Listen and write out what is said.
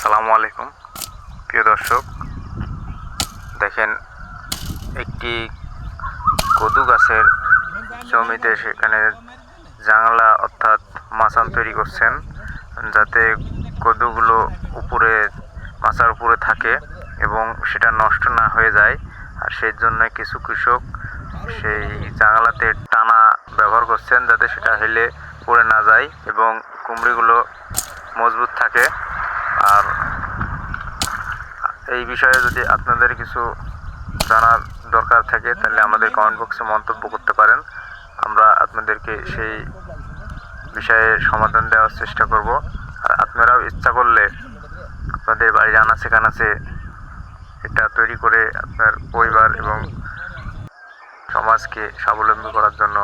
আসসালামু আলাইকুম প্রিয় দর্শক, দেখেন একটি কদু গাছের জমিতে সেখানে জাংলা অর্থাৎ মাচান তৈরি করছেন, যাতে কদুগুলো উপরে মাচার উপরে থাকে এবং সেটা নষ্ট না হয়ে যায়। আর সেই জন্য কিছু কৃষক সেই জাংলাতে টানা ব্যবহার করছেন, যাতে সেটা হেলে পড়ে না যায় এবং কুমড়িগুলো মজবুত থাকে। আর এই বিষয়ে যদি আপনাদের কিছু জানার দরকার থাকে তাহলে আমাদের কমেন্ট বক্সে মন্তব্য করতে পারেন। আমরা আপনাদেরকে সেই বিষয়ে সমাধান দেওয়ার চেষ্টা করব। আর আপনারাও ইচ্ছা করলে আপনাদের বাড়ির আনাচে কানাচে এটা তৈরি করে আপনার পরিবার এবং সমাজকে স্বাবলম্বী করার জন্য